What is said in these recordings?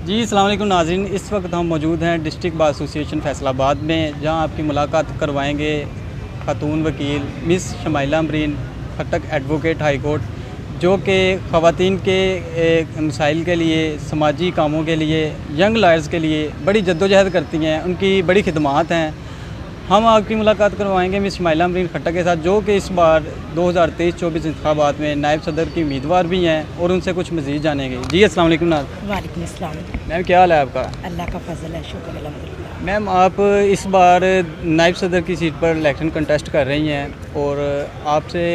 जी अस्सलाम वालेकुम नाज़रीन, इस वक्त हम मौजूद हैं डिस्ट्रिक्ट बार एसोसिएशन फैसलाबाद में, जहां आपकी मुलाकात करवाएंगे खातून वकील miss Shumaila Amreen Khattak advocate high court, जो कि ख़वातीन के मसाइल के लिए, समाजी कामों के लिए, यंग लॉयर्स के लिए बड़ी जद्दोजहद करती हैं। उनकी बड़ी खिदमात हैं। हम आपकी मुलाकात करवाएंगे मिस शमाइला अमरीन खट्टक के साथ, जो कि इस बार 2023-24 इंतखाबात में नायब सदर की उम्मीदवार भी हैं, और उनसे कुछ मज़ीद जानेंगे। जी अस्सलाम वालेकुम नाज़रीन। वालेकुम अस्सलाम। मैम क्या हाल है आपका? अल्लाह का फजल है, शुक्र अल्हम्दुलिल्लाह। मैम आप इस बार नायब सदर की सीट पर इलेक्शन कंटेस्ट कर रही हैं, और आपसे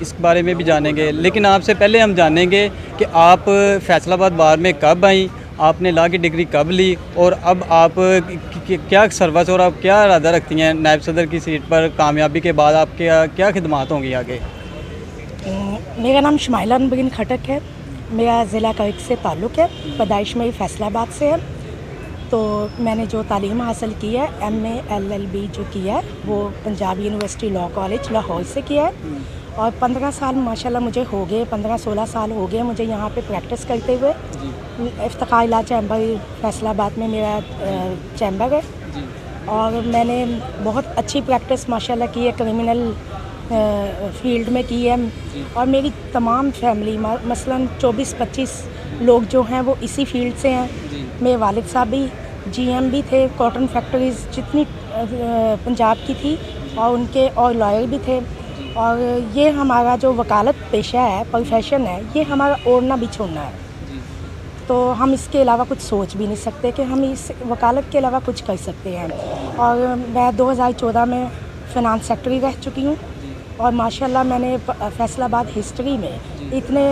इस बारे में भी जानेंगे, लेकिन आपसे पहले हम जानेंगे कि आप फैसलाबाद बार में कब आई, आपने लॉ की डिग्री कब ली, और अब आप क्या सर्विस और आप क्या इरादा रखती हैं नायब सदर की सीट पर कामयाबी के बाद? आपके क्या खिदमात होंगी आगे? मेरा नाम शमाइला अमरीन खट्टक है। मेरा ज़िला करक से ताल्लुक़ है, पैदाइश मेरी फैसलाबाद से है। तो मैंने जो तालीम हासिल की है, MA LLB जो किया है वो Punjab university law college Lahore से किया है, और 15 साल माशाल्लाह मुझे हो गए, 15-16 साल हो गए मुझे यहाँ पे प्रैक्टिस करते हुए। इफ्तिखार लॉ चैम्बर फैसलाबाद में मेरा चैम्बर है, और मैंने बहुत अच्छी प्रैक्टिस माशाल्लाह की है, क्रिमिनल फील्ड में की है। और मेरी तमाम फैमिली मसलन 24-25 लोग जो हैं वो इसी फील्ड से हैं। मेरे वालिद साहब भी GM भी थे, कॉटन फैक्ट्रीज़ जितनी पंजाब की थी, और उनके और लॉयर भी थे। और ये हमारा जो वकालत पेशा है, प्रोफेशन है, ये हमारा ओढ़ना बिछोड़ना है। तो हम इसके अलावा कुछ सोच भी नहीं सकते कि हम इस वकालत के अलावा कुछ कर सकते हैं। और मैं 2014 में फ़िनांस सेक्रेटरी रह चुकी हूँ, और माशाल्लाह मैंने फैसलाबाद हिस्ट्री में इतने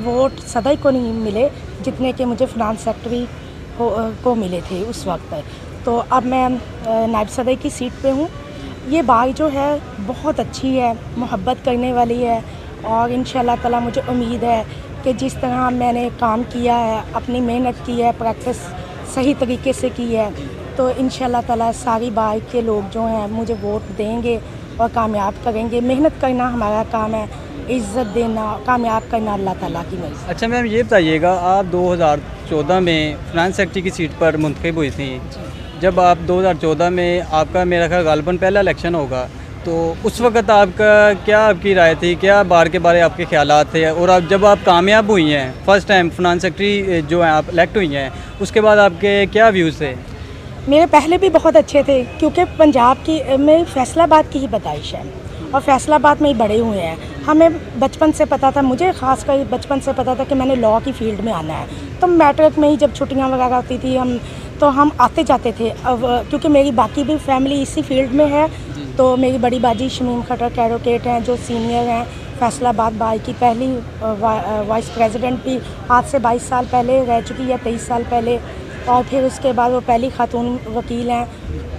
वोट सदा को नहीं मिले जितने कि मुझे फ़िनांस सेक्रेटरी को मिले थे उस वक्त। तो अब मैं नायब सदर की सीट पे हूँ। ये बात जो है बहुत अच्छी है, मोहब्बत करने वाली है, और इंशाल्लाह ताला मुझे उम्मीद है कि जिस तरह मैंने काम किया है, अपनी मेहनत की है, प्रैक्टिस सही तरीके से की है, तो इंशाल्लाह ताला सारी बार के लोग जो हैं मुझे वोट देंगे और कामयाब करेंगे। मेहनत करना हमारा काम है, इज़्ज़त देना, कामयाब करना अल्लाह ताला की मर्ज़ी। अच्छा मैम, ये बताइएगा, आप 2014 में फाइनेंस सेक्रेटरी की सीट पर मुंतखब हुई थी। जब आप 2014 में आपका मेरा ख्याल गालिबन पहला इलेक्शन होगा, तो उस वक्त आपका क्या आपकी राय थी, क्या बार के बारे आपके ख्यालात थे? और आप जब आप कामयाब हुई हैं, फर्स्ट टाइम फाइनेंस सेक्रेटरी जो है आप इलेक्ट हुई हैं, उसके बाद आपके क्या व्यूज़ थे? मेरे पहले भी बहुत अच्छे थे, क्योंकि पंजाब की मेरी फैसलाबाद की ही पैदाइश है, और फैसलाबाद में ही बड़े हुए हैं। हमें बचपन से पता था, मुझे ख़ासकर बचपन से पता था कि मैंने लॉ की फ़ील्ड में आना है। तो मैट्रिक में ही जब छुट्टियां वगैरह होती थी हम आते जाते थे। अब क्योंकि मेरी बाकी भी फैमिली इसी फील्ड में है, तो मेरी बड़ी बाजी शमीम खट्टक एडवोकेट हैं जो सीनियर हैं, फैसलाबाद बार की पहली वाइस प्रेसिडेंट भी आज से 22 साल पहले रह चुकी है, 23 साल पहले। और फिर उसके बाद वो पहली खातून वकील हैं।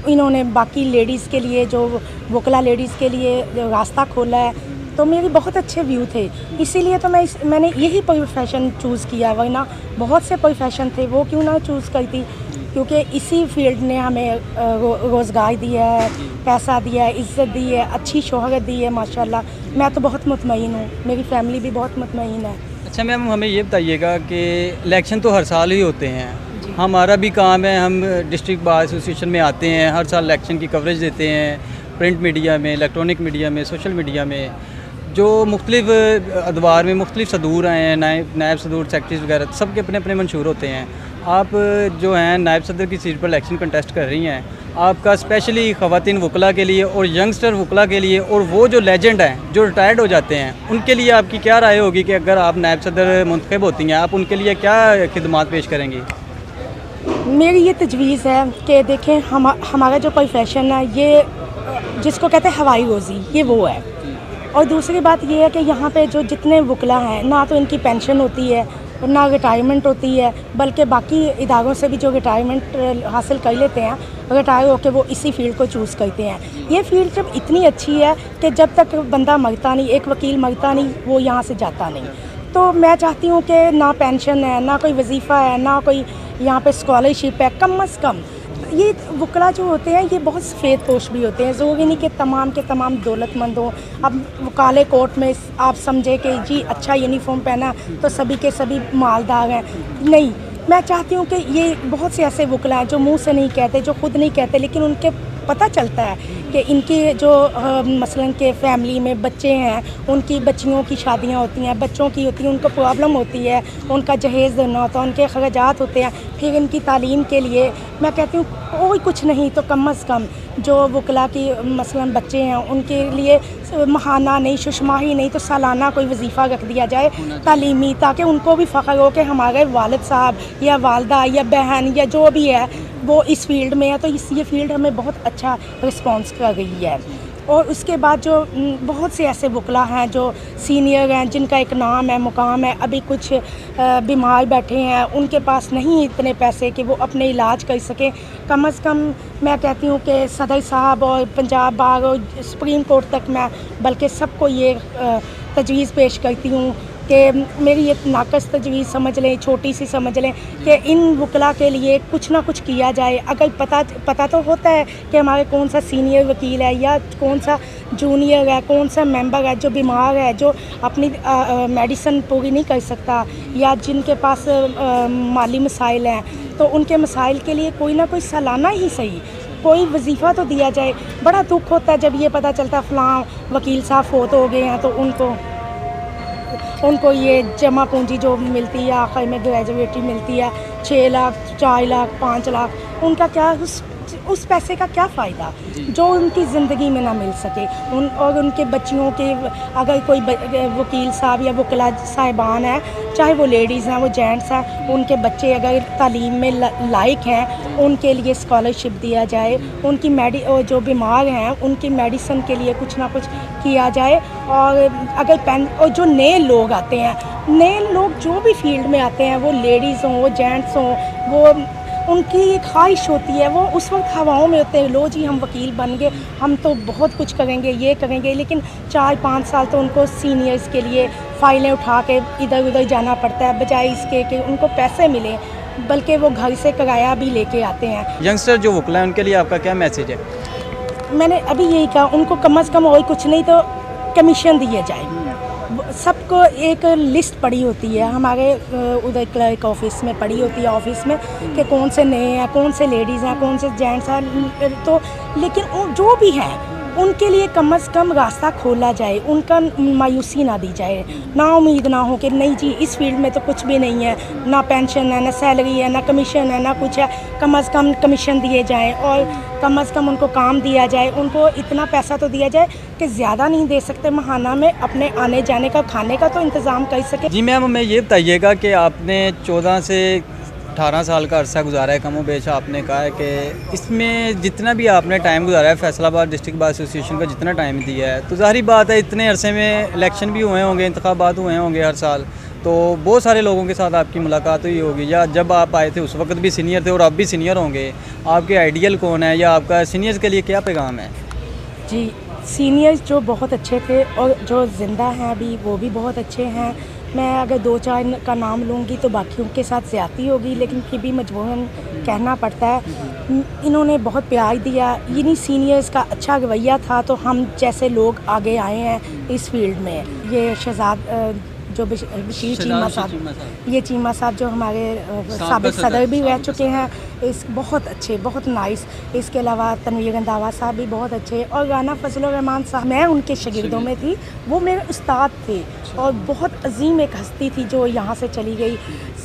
इन्होंने बाकी लेडीज़ के लिए, जो वकला लेडीज़ के लिए जो रास्ता खोला है, तो मेरे बहुत अच्छे व्यू थे। इसीलिए तो मैंने यही प्रोफेशन चूज़ किया, वरना बहुत से प्रोफेशन थे वो क्यों ना चूज़ करती, क्योंकि इसी फील्ड ने हमें रोज़गार दिया है, पैसा दिया है, इज़्ज़त दी है, अच्छी शोहरत दी है माशाल्लाह। मैं तो बहुत मुतमईन हूँ, मेरी फैमिली भी बहुत मुतमईन है। अच्छा मैम, हमें ये बताइएगा कि इलेक्शन तो हर साल ही होते हैं, हमारा भी काम है, हम डिस्ट्रिक्ट बार एसोसिएशन में आते हैं, हर साल इलेक्शन की कवरेज देते हैं, प्रिंट मीडिया में, इलेक्ट्रॉनिक मीडिया में, सोशल मीडिया में, जो मुख्तलिफ अदवार में मुख्तलिफ सदूर आए हैं, नायब सदूर सेक्रेटरीज वगैरह, सबके अपने अपने मंशूर होते हैं। आप जो हैं नायब सदर की सीट पर इलेक्शन कंटेस्ट कर रही हैं, आपका स्पेशली ख़वातीन वकला के लिए और यंगस्टर वकला के लिए, और वो जो लेजेंड हैं जो रिटायर्ड हो जाते हैं, उनके लिए आपकी क्या राय होगी कि अगर आप नायब सदर मुंतखब होती हैं, आप उनके लिए क्या खिदमात पेश करेंगी? मेरी ये तजवीज़ है कि देखें, हमारा जो प्रोफेशन है, ये जिसको कहते हैं हवाई रोज़ी, ये वो है। और दूसरी बात ये है कि यहाँ पे जो जितने वकला हैं, ना तो इनकी पेंशन होती है, ना रिटायरमेंट होती है, बल्कि बाकी इदारों से भी जो रिटायरमेंट हासिल कर लेते हैं, रिटायर होकर वो इसी फील्ड को चूज़ करते हैं। ये फील्ड जब इतनी अच्छी है कि जब तक बंदा मरता नहीं, एक वकील मरता नहीं, वो यहाँ से जाता नहीं। तो मैं चाहती हूँ कि ना पेंशन है, ना कोई वजीफ़ा है, ना कोई यहाँ पे स्कॉलरशिप है, कम अज़ कम ये वकला जो होते हैं ये बहुत सफ़ेद पोश भी होते हैं। ज़रूरी नहीं कि तमाम के तमाम दौलतमंद हों। अब वकाले कोर्ट में आप समझे कि जी अच्छा यूनिफॉर्म पहना तो सभी के सभी मालदार हैं, नहीं। मैं चाहती हूँ कि ये बहुत से ऐसे वकला हैं जो मुंह से नहीं कहते, जो खुद नहीं कहते, लेकिन उनके पता चलता है कि इनकी जो मसलन के फैमिली में बच्चे हैं, उनकी बच्चियों की शादियां होती हैं, बच्चों की होती हैं, उनको प्रॉब्लम होती है, उनका जहेज़ देना होता है, उनके खर्चात होते हैं, फिर इनकी तालीम के लिए मैं कहती हूँ कोई कुछ नहीं तो कम अज़ कम जो वकला की मसलन बच्चे हैं उनके लिए महाना नहीं, शुशमाही नहीं तो सालाना कोई वजीफ़ा रख दिया जाए तालीमी, ताकि उनको भी फ़ख्र हो कि हमारे वालिद साहब या वालदा या बहन या जो भी है वो इस फील्ड में है, तो ये फील्ड हमें बहुत अच्छा रिस्पॉन्स कर रही है। और उसके बाद जो बहुत से ऐसे वकला हैं जो सीनियर हैं, जिनका एक नाम है, मुकाम है, अभी कुछ बीमार बैठे हैं, उनके पास नहीं इतने पैसे कि वो अपने इलाज कर सकें। कम से कम मैं कहती हूँ कि सदर साहब और पंजाब बार और सुप्रीम कोर्ट तक मैं बल्कि सबको ये तजवीज़ पेश करती हूँ कि मेरी ये नाकस तजवीज़ समझ लें, छोटी सी समझ लें कि इन वकला के लिए कुछ ना कुछ किया जाए। अगर पता तो होता है कि हमारे कौन सा सीनियर वकील है या कौन सा जूनियर है, कौन सा मेंबर है जो बीमार है, जो अपनी मेडिसिन पूरी नहीं कर सकता या जिनके पास माली मसाइल हैं, तो उनके मसाइल के लिए कोई ना कोई सालाना ही सही कोई वजीफ़ा तो दिया जाए। बड़ा दुख होता है जब ये पता चलता फ़लाँ वकील साहब फोत हो गए हैं तो उनको ये जमा पूंजी जो मिलती है आखिर में ग्रेजुएटी मिलती है 6 लाख 4 लाख 5 लाख, उनका क्या उस पैसे का क्या फ़ायदा जो उनकी ज़िंदगी में ना मिल सके। और उनके बच्चियों के अगर कोई वकील साहब या वकला साहिबान है, चाहे वो लेडीज़ हैं वो जेंट्स हैं, उनके बच्चे अगर तालीम में लायक हैं उनके लिए स्कॉलरशिप दिया जाए, उनकी जो बीमार हैं उनकी मेडिसिन के लिए कुछ ना कुछ किया जाए। और अगर और जो नए लोग आते हैं, नए लोग जो भी फील्ड में आते हैं, वो लेडीज़ हों वो जेंट्स हों, वो उनकी एक ख्वाहिश होती है, वो उस वक्त हवाओं में होते हैं, लो जी हम वकील बन गए, हम तो बहुत कुछ करेंगे, ये करेंगे, लेकिन 4-5 साल तो उनको सीनियर्स के लिए फ़ाइलें उठा के इधर उधर जाना पड़ता है, बजाय इसके कि उनको पैसे मिले, बल्कि वो घर से किराया भी लेके आते हैं। यंगस्टर जो वकला हैं उनके लिए आपका क्या मैसेज है? मैंने अभी यही कहा, उनको कम से कम और कुछ नहीं तो कमीशन दिए जाए। सबको एक लिस्ट पड़ी होती है, हमारे उधर क्लर्क ऑफिस में पड़ी होती है ऑफिस में कि कौन से नए हैं, कौन से लेडीज़ हैं, कौन से जेंट्स हैं, तो लेकिन जो भी हैं उनके लिए कम से कम रास्ता खोला जाए, उनका मायूसी ना दी जाए, ना उम्मीद ना हो कि नहीं जी इस फील्ड में तो कुछ भी नहीं है, ना पेंशन है, ना सैलरी है, ना कमीशन है, ना कुछ है। कम से कम कमीशन दिए जाएं और कम से कम उनको काम दिया जाए, उनको इतना पैसा तो दिया जाए कि ज़्यादा नहीं दे सकते, महाना में अपने आने जाने का खाने का तो इंतज़ाम कर सके। जी मैम, हमें ये बताइएगा कि आपने 14 से 18 साल का अरसा गुजारा है, कमो बेश आपने कहा है कि इसमें जितना भी आपने टाइम गुजारा है फैसलाबाद डिस्ट्रिक्ट बार एसोसिएशन का जितना टाइम दिया है, तो ज़ाहिर बात है इतने अरसे में इलेक्शन भी हुए होंगे, इंतखाबात हुए होंगे हर साल, तो बहुत सारे लोगों के साथ आपकी मुलाकात हुई होगी, या जब आप आए थे उस वक्त भी सीनियर थे और अब भी सीनियर होंगे, आपके आइडियल कौन है या आपका सीनियर्स के लिए क्या पैगाम है? जी, सीनियर्स जो बहुत अच्छे थे और जो ज़िंदा हैं अभी वो भी बहुत अच्छे हैं। मैं अगर 2-4 का नाम लूँगी तो बाकियों के साथ ज़्यादती होगी, लेकिन फिर भी मजबूरन कहना पड़ता है। इन्होंने बहुत प्यार दिया, इन्हीं सीनियर्स का अच्छा रवैया था तो हम जैसे लोग आगे आए हैं इस फील्ड में। ये शहजाद जो बशीर चीमा साहब, ये चीमा साहब जो हमारे साबिक सदर भी रह चुके हैं, इस बहुत अच्छे, बहुत नाइस। इसके अलावा तनवीर रंधावा साहब भी बहुत अच्छे, और राना फजलुर रहमान साहब, मैं उनके शागिर्दों में थी, वो मेरे उस्ताद थे और बहुत अजीम एक हस्ती थी जो यहाँ से चली गई।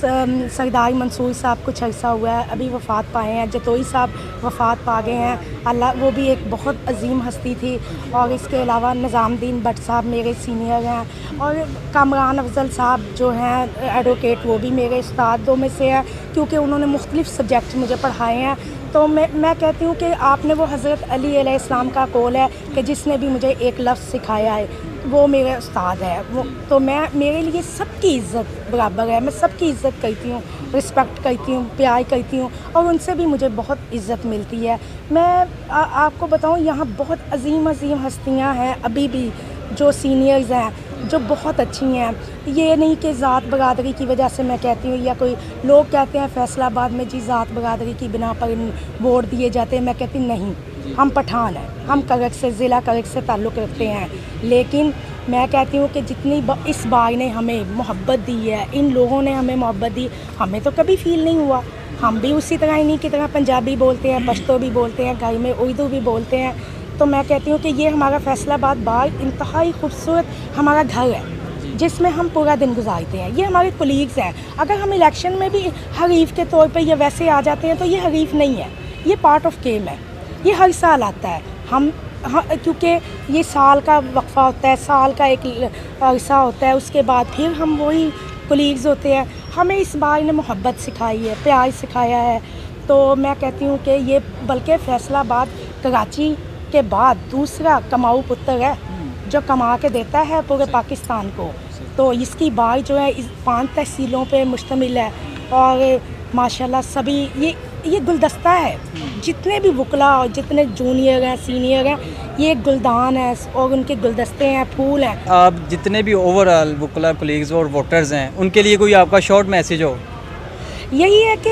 सरदार मंसूर साहब कुछ अर्सा हुआ है अभी वफ़ात पाए हैं, जतोई साहब वफ़ात पा गए हैं अल्लाह, वो भी एक बहुत अजीम हस्ती थी। और इसके अलावा निज़ामुद्दीन भट्ट साहब मेरे सीनियर हैं, और कामरान अफजल साहब जो हैं एडवोकेट, वो भी मेरे उस्तादों में से हैं, क्योंकि उन्होंने मुख्तलिफ़ सब्जेक्ट मुझे पढ़ाए हैं। तो मैं कहती हूँ कि आपने वो हज़रत अली अलैहिस्सलाम का कौल है कि जिसने भी मुझे एक लफ्ज़ सिखाया है वो मेरे उस्ताद है। वो तो मेरे लिए सबकी इज़्ज़त बराबर है, मैं सबकी इज़्ज़त करती हूँ, रिस्पेक्ट करती हूँ, प्यार करती हूँ, और उनसे भी मुझे बहुत इज़्ज़त मिलती है। मैं आपको बताऊँ यहाँ बहुत अजीम हस्तियाँ हैं अभी भी जो सीनियर्स हैं जो बहुत अच्छी हैं। ये नहीं कि ज़ात बरादरी की वजह से मैं कहती हूँ, या कोई लोग कहते हैं फैसलाबाद में जी ज़ात बरादरी की बिना पर वोट दिए जाते हैं, मैं कहती नहीं, हम पठान हैं, हम करक से ज़िला करक से ताल्लुक़ रखते हैं, लेकिन मैं कहती हूँ कि जितनी इस बार ने हमें मोहब्बत दी है, इन लोगों ने हमें मोहब्बत दी, हमें तो कभी फील नहीं हुआ। हम भी उसी तरह इन्हीं की तरह पंजाबी बोलते हैं, पश्तो भी बोलते हैं, घर में उर्दू भी बोलते हैं। तो मैं कहती हूँ कि ये हमारा फैसलाबाद बाग इंतहाई खूबसूरत हमारा घर है जिसमें हम पूरा दिन गुजारते हैं। ये हमारे कोलीग्स हैं। अगर हम इलेक्शन में भी हरीफ के तौर पे या वैसे आ जाते हैं तो ये हरीफ नहीं है, ये पार्ट ऑफ गेम है। ये हर साल आता है। हम क्योंकि ये साल का वक्फा होता है, साल का एक अरसा होता है, उसके बाद फिर हम वही कोलीग्स होते हैं। हमें इस बार ने मोहब्बत सिखाई है, प्यार सिखाया है। तो मैं कहती हूँ कि ये बल्कि फैसलाबाद कराची के बाद दूसरा कमाऊ पुत्र है जो कमा के देता है पूरे पाकिस्तान को। तो इसकी बात जो है इस 5 तहसीलों पे मुश्तमिल है और माशाल्लाह सभी ये गुलदस्ता है। जितने भी वकला और जितने जूनियर हैं, सीनियर हैं, ये गुलदान है और उनके गुलदस्ते हैं, फूल हैं। आप जितने भी ओवरऑल वकला कोलीग्स और वोटर्स हैं उनके लिए कोई आपका शॉर्ट मैसेज हो? यही है कि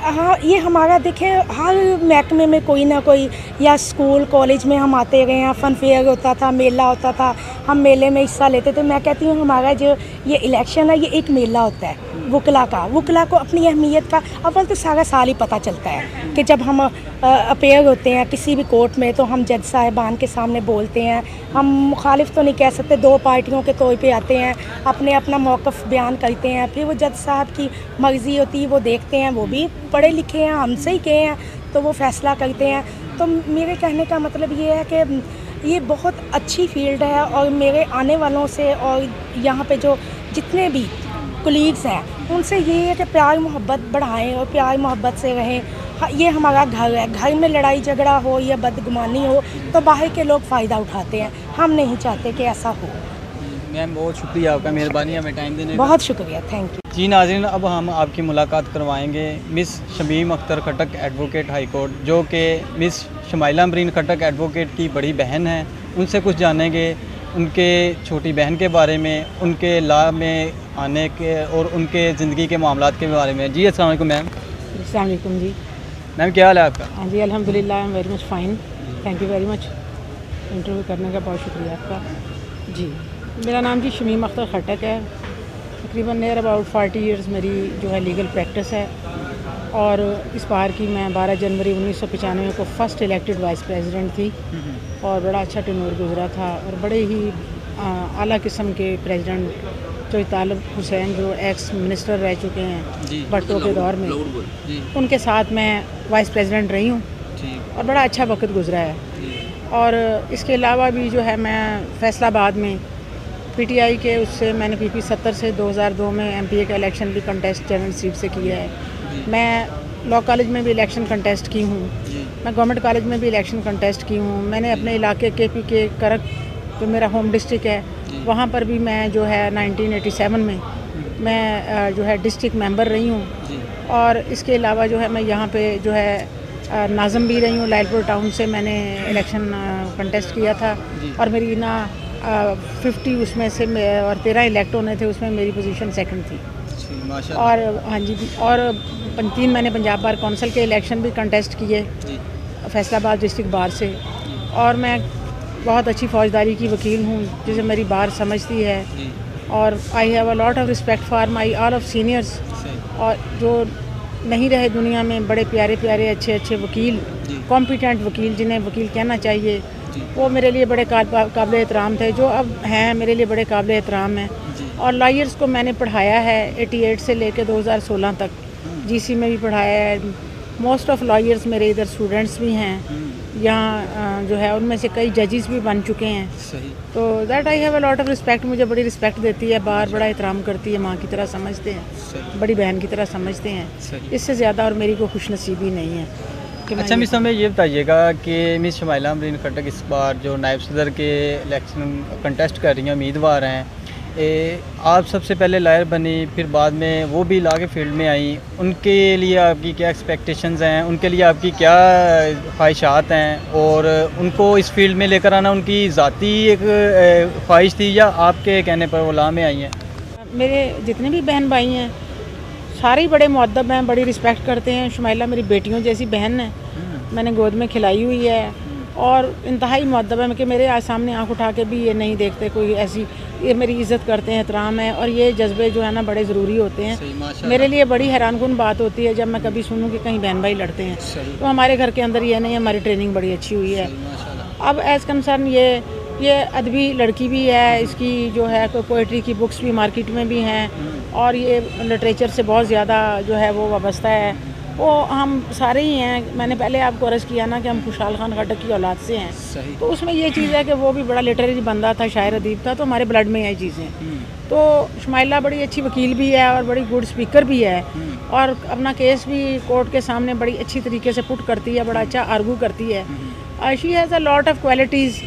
हाँ, ये हमारा देखें हर महकमे में कोई ना कोई, या स्कूल कॉलेज में हम आते गए हैं, फ़न फेयर होता था, मेला होता था, हम मेले में हिस्सा लेते थे। मैं कहती हूँ हमारा जो ये इलेक्शन है ये एक मेला होता है वकला का। वकला को अपनी अहमियत का अव्वल तो सारा साल ही पता चलता है कि जब हम अपेयर होते हैं किसी भी कोर्ट में तो हम जज साहिबान के सामने बोलते हैं। हम मुखालिफ तो नहीं कह सकते, 2 पार्टियों के तौर पे आते हैं, अपना मौक़िफ़ बयान करते हैं, फिर वो जज साहब की मर्ज़ी होती है, वो देखते हैं, वो भी पढ़े लिखे हैं, हमसे ही गए हैं, तो वो फ़ैसला करते हैं। तो मेरे कहने का मतलब ये है कि ये बहुत अच्छी फील्ड है और मेरे आने वालों से और यहाँ पे जो जितने भी कोलीग्स हैं उनसे ये है कि प्यार मोहब्बत बढ़ाएं और प्यार मोहब्बत से रहें। ये हमारा घर है। घर में लड़ाई झगड़ा हो या बदगुमानी हो तो बाहर के लोग फ़ायदा उठाते हैं। हम नहीं चाहते कि ऐसा हो। मैम बहुत शुक्रिया आपका, मेहरबानी हमें टाइम देने का। बहुत शुक्रिया, थैंक यू। जी नाज़रीन, अब हम आपकी मुलाकात करवाएंगे मिस शमीम अख्तर खटक एडवोकेट हाई कोर्ट, जो कि मिस शमाइला अमरीन खटक एडवोकेट की बड़ी बहन हैं। उनसे कुछ जानेंगे उनके छोटी बहन के बारे में, उनके लॉ में आने के और उनके ज़िंदगी के मामलात के बारे में। जी अस्सलाम वालेकुम मैम। अस्सलाम वालेकुम जी। मैम क्या हाल है आपका? हाँ जी, अल्हम्दुलिल्लाह, I am very much fine, thank you very much. Interview करने का बहुत शुक्रिया आपका। जी, मेरा नाम जी शमीम अख्तर खटक है। तकरीबन नियर अबाउट 40 इयर्स मेरी जो है लीगल प्रैक्टिस है और इस बार की मैं 12 जनवरी 1995 को फ़र्स्ट इलेक्टेड वाइस प्रेसिडेंट थी और बड़ा अच्छा टर्नओवर गुजरा था और बड़े ही आला किस्म के प्रेसिडेंट जो तालिब हुसैन जो एक्स मिनिस्टर रह चुके हैं भट्टो के दौर में, उनके साथ मैं वाइस प्रेसिडेंट रही हूँ और बड़ा अच्छा वक्त गुजरा है। और इसके अलावा भी जो है मैं फैसलाबाद में पीटीआई के उससे मैंने पीपी 70 से 2002 में एमपीए का इलेक्शन भी कंटेस्ट जनरल सीट से किया है। मैं लॉ कॉलेज में भी इलेक्शन कंटेस्ट की हूँ, मैं गवर्नमेंट कॉलेज में भी इलेक्शन कंटेस्ट की हूँ। मैंने अपने इलाके केपी के करक जो मेरा होम डिस्ट्रिक्ट है वहाँ पर भी मैं जो है 1987 में मैं जो है डिस्ट्रिक्ट मेंबर रही हूँ। और इसके अलावा जो है मैं यहाँ पे जो है नाज़म भी रही हूँ। लाइलपुर टाउन से मैंने इलेक्शन कंटेस्ट किया था और मेरी ना 50 उसमें से और 13 इलेक्ट होने थे, उसमें मेरी पोजीशन सेकंड थी। और हाँ जी, और 3 मैंने पंजाब बार काउंसिल के इलेक्शन भी कंटेस्ट किए फैसलाबाद डिस्ट्रिक्ट बार से। और मैं बहुत अच्छी फ़ौजदारी की वकील हूँ जिसे मेरी बार समझती है और I have a lot of respect for my all of seniors. और जो नहीं रहे दुनिया में बड़े प्यारे प्यारे अच्छे अच्छे वकील, कॉम्पिटेंट वकील जिन्हें वकील कहना चाहिए, वो मेरे लिए बड़े काबिल एहतराम थे, जो अब हैं मेरे लिए बड़े काबिल एहतराम हैं। और लॉयर्स को मैंने पढ़ाया है 88 से लेकर 2016 तक, जीसी में भी पढ़ाया है। मोस्ट ऑफ लॉयर्स मेरे इधर स्टूडेंट्स भी हैं यहाँ जो है, उनमें से कई जजेस भी बन चुके हैं। तो that I have a lot of respect, मुझे बड़ी रिस्पेक्ट देती है बार, बड़ा एहतराम करती है, माँ की तरह समझते हैं, बड़ी बहन की तरह समझते हैं। इससे ज़्यादा और मेरी कोई खुशनसीबी नहीं है। अच्छा मिस, हमें ये बताइएगा कि मिस शमाइला अमरीन खटक इस बार जो नायब सदर के इलेक्शन कंटेस्ट कर रही हैं, उम्मीदवार हैं, आप सबसे पहले लॉयर बनी, फिर बाद में वो भी लॉ के फील्ड में आई, उनके लिए आपकी क्या एक्सपेक्टेशंस हैं, उनके लिए आपकी क्या ख्वाहिशात हैं और उनको इस फील्ड में लेकर आना उनकी ज़ाती एक ख्वाहिश थी या आपके कहने पर वो लॉ में आई हैं? मेरे जितने भी बहन भाई हैं सारे ही बड़े मुअद्दब हैं, बड़ी रिस्पेक्ट करते हैं। शमाइला मेरी बेटियों जैसी बहन है, मैंने गोद में खिलाई हुई है और इंतहाई मुअद्दब है कि मेरे आज सामने आंख उठा के भी ये नहीं देखते कोई ऐसी, ये मेरी इज़्ज़त करते हैं, एहतराम है, और ये जज्बे जो है ना बड़े ज़रूरी होते हैं। सही, माशाल्लाह। मेरे लिए बड़ी हैरानकुन बात होती है जब मैं कभी सुनूं कि कहीं बहन भाई लड़ते हैं। सही। तो हमारे घर के अंदर ये नहीं है, हमारी ट्रेनिंग बड़ी अच्छी हुई है। माशाल्लाह। अब एज़ कंसर्न ये अदबी लड़की भी है, इसकी जो है पोइट्री की बुक्स भी मार्केट में भी हैं, और ये लिटरेचर से बहुत ज़्यादा जो है वो वाबस्ता है। वो हम सारे ही हैं। मैंने पहले आपको अर्ज़ किया ना कि हम खुशहाल खान खट्टक की औलाद से हैं, सही। तो उसमें ये चीज़ है कि वो भी बड़ा लिटरेरी बंदा था, शायर अदीब था, तो हमारे ब्लड में ये चीज़ें। तो शुमाइला बड़ी अच्छी वकील भी है और बड़ी गुड स्पीकर भी है, और अपना केस भी कोर्ट के सामने बड़ी अच्छी तरीके से पुट करती है, बड़ा अच्छा आर्गू करती है। She has a lot of qualities.